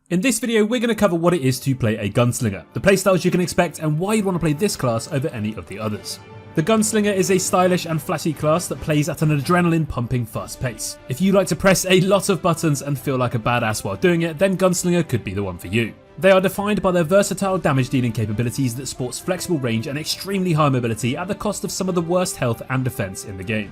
In this video, we're going to cover what it is to play a Gunslinger, the playstyles you can expect, and why you'd want to play this class over any of the others. The Gunslinger is a stylish and flashy class that plays at an adrenaline-pumping fast pace. If you like to press a lot of buttons and feel like a badass while doing it, then Gunslinger could be the one for you. They are defined by their versatile damage-dealing capabilities that sports flexible range and extremely high mobility at the cost of some of the worst health and defense in the game.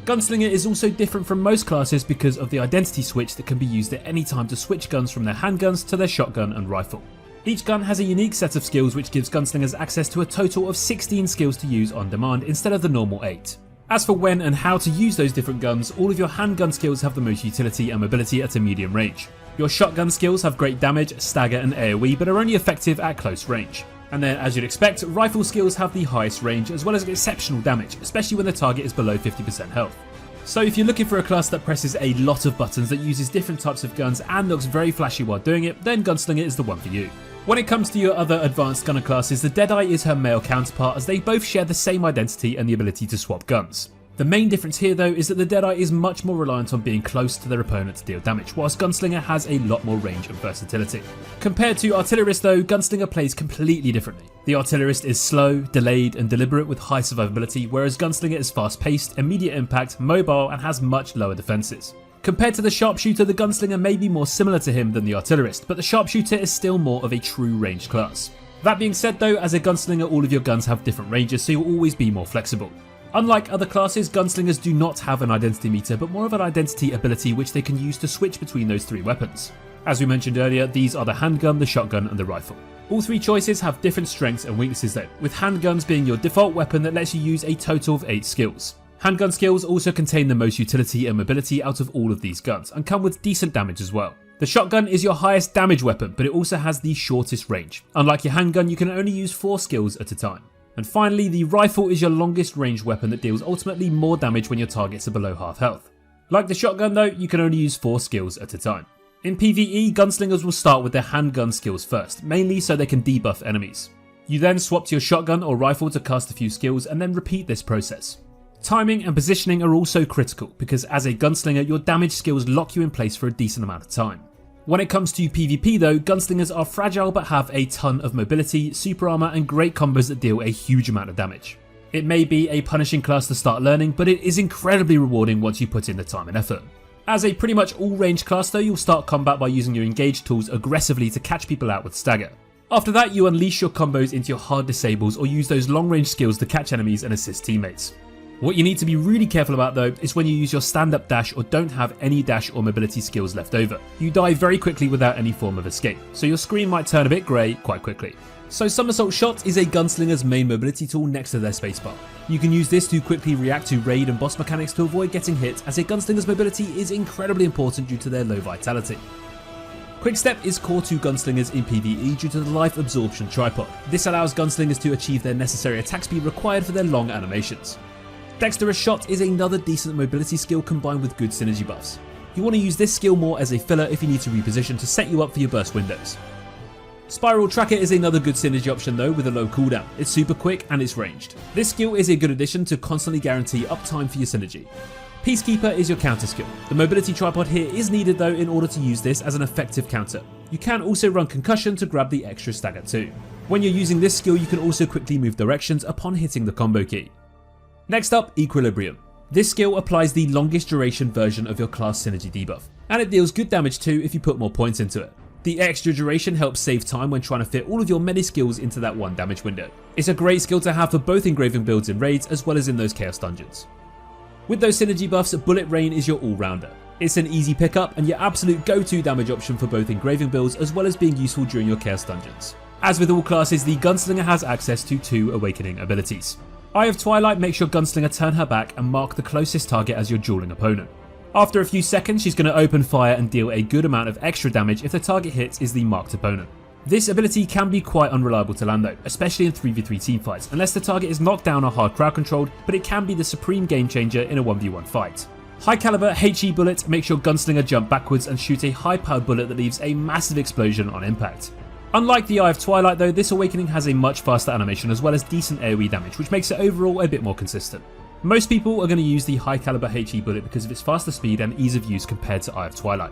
Gunslinger is also different from most classes because of the identity switch that can be used at any time to switch guns from their handguns to their shotgun and rifle. Each gun has a unique set of skills which gives Gunslingers access to a total of 16 skills to use on demand instead of the normal 8. As for when and how to use those different guns, all of your handgun skills have the most utility and mobility at a medium range. Your shotgun skills have great damage, stagger and AoE, but are only effective at close range. And then, as you'd expect, rifle skills have the highest range as well as exceptional damage, especially when the target is below 50% health. So if you're looking for a class that presses a lot of buttons, that uses different types of guns and looks very flashy while doing it, then Gunslinger is the one for you. When it comes to your other advanced gunner classes, the Deadeye is her male counterpart as they both share the same identity and the ability to swap guns. The main difference here though is that the Deadeye is much more reliant on being close to their opponent to deal damage, whilst Gunslinger has a lot more range and versatility. Compared to Artillerist though, Gunslinger plays completely differently. The Artillerist is slow, delayed and deliberate with high survivability, whereas Gunslinger is fast paced, immediate impact, mobile and has much lower defences. Compared to the Sharpshooter, the Gunslinger may be more similar to him than the Artillerist, but the Sharpshooter is still more of a true ranged class. That being said though, as a Gunslinger all of your guns have different ranges, so you'll always be more flexible. Unlike other classes, Gunslingers do not have an identity meter, but more of an identity ability which they can use to switch between those 3 weapons. As we mentioned earlier, these are the handgun, the shotgun and the rifle. All 3 choices have different strengths and weaknesses though, with handguns being your default weapon that lets you use a total of 8 skills. Handgun skills also contain the most utility and mobility out of all of these guns, and come with decent damage as well. The shotgun is your highest damage weapon, but it also has the shortest range. Unlike your handgun, you can only use 4 skills at a time. And finally, the rifle is your longest range weapon that deals ultimately more damage when your targets are below half health. Like the shotgun though, you can only use 4 skills at a time. In PvE, Gunslingers will start with their handgun skills first, mainly so they can debuff enemies. You then swap to your shotgun or rifle to cast a few skills and then repeat this process. Timing and positioning are also critical because as a Gunslinger, your damage skills lock you in place for a decent amount of time. When it comes to PvP though, Gunslingers are fragile but have a ton of mobility, super armor and great combos that deal a huge amount of damage. It may be a punishing class to start learning, but it is incredibly rewarding once you put in the time and effort. As a pretty much all range class though, you'll start combat by using your engage tools aggressively to catch people out with stagger. After that, you unleash your combos into your hard disables or use those long range skills to catch enemies and assist teammates. What you need to be really careful about though is when you use your stand-up dash or don't have any dash or mobility skills left over. You die very quickly without any form of escape, so your screen might turn a bit grey quite quickly. So Somersault Shot is a Gunslinger's main mobility tool next to their spacebar. You can use this to quickly react to raid and boss mechanics to avoid getting hit, as a Gunslinger's mobility is incredibly important due to their low vitality. Quick Step is core to Gunslingers in PvE due to the life absorption tripod. This allows Gunslingers to achieve their necessary attack speed required for their long animations. Dexterous Shot is another decent mobility skill combined with good synergy buffs. You want to use this skill more as a filler if you need to reposition to set you up for your burst windows. Spiral Tracker is another good synergy option though with a low cooldown. It's super quick and it's ranged. This skill is a good addition to constantly guarantee uptime for your synergy. Peacekeeper is your counter skill. The mobility tripod here is needed though in order to use this as an effective counter. You can also run Concussion to grab the extra stagger too. When you're using this skill, you can also quickly move directions upon hitting the combo key. Next up, Equilibrium. This skill applies the longest duration version of your class synergy debuff, and it deals good damage too if you put more points into it. The extra duration helps save time when trying to fit all of your many skills into that one damage window. It's a great skill to have for both engraving builds in raids as well as in those chaos dungeons. With those synergy buffs, Bullet Rain is your all-rounder. It's an easy pickup and your absolute go-to damage option for both engraving builds as well as being useful during your chaos dungeons. As with all classes, the Gunslinger has access to 2 awakening abilities. Eye of Twilight makes your Gunslinger turn her back and mark the closest target as your dueling opponent. After a few seconds, she's going to open fire and deal a good amount of extra damage if the target hits is the marked opponent. This ability can be quite unreliable to land though, especially in 3v3 teamfights, unless the target is knocked down or hard crowd controlled, but it can be the supreme game changer in a 1v1 fight. High caliber HE bullet makes your Gunslinger jump backwards and shoot a high powered bullet that leaves a massive explosion on impact. Unlike the Eye of Twilight though, this awakening has a much faster animation as well as decent AoE damage, which makes it overall a bit more consistent. Most people are going to use the high caliber HE bullet because of its faster speed and ease of use compared to Eye of Twilight.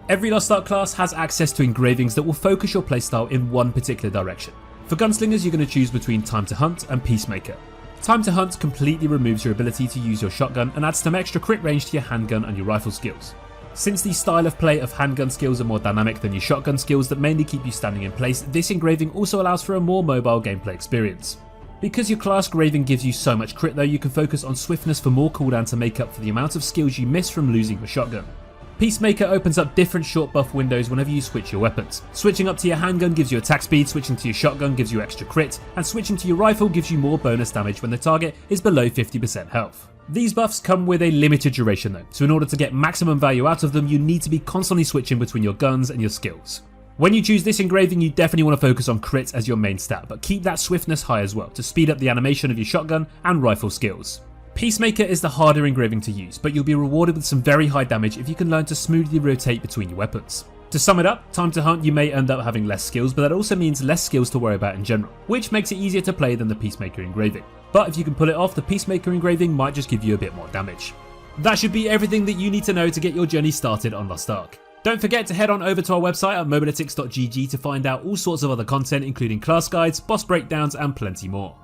Every Lost Ark class has access to engravings that will focus your playstyle in one particular direction. For Gunslingers, you're going to choose between Time to Hunt and Peacemaker. Time to Hunt completely removes your ability to use your shotgun and adds some extra crit range to your handgun and your rifle skills. Since the style of play of handgun skills are more dynamic than your shotgun skills that mainly keep you standing in place, this engraving also allows for a more mobile gameplay experience. Because your class engraving gives you so much crit though, you can focus on swiftness for more cooldown to make up for the amount of skills you miss from losing your shotgun. Peacemaker opens up different short buff windows whenever you switch your weapons. Switching up to your handgun gives you attack speed, switching to your shotgun gives you extra crit, and switching to your rifle gives you more bonus damage when the target is below 50% health. These buffs come with a limited duration though, so in order to get maximum value out of them you need to be constantly switching between your guns and your skills. When you choose this engraving you definitely want to focus on crit as your main stat, but keep that swiftness high as well to speed up the animation of your shotgun and rifle skills. Peacemaker is the harder engraving to use, but you'll be rewarded with some very high damage if you can learn to smoothly rotate between your weapons. To sum it up, Time to Hunt you may end up having less skills, but that also means less skills to worry about in general, which makes it easier to play than the Peacemaker engraving. But if you can pull it off, the Peacemaker engraving might just give you a bit more damage. That should be everything that you need to know to get your journey started on Lost Ark. Don't forget to head on over to our website at mobalytics.gg to find out all sorts of other content including class guides, boss breakdowns and plenty more.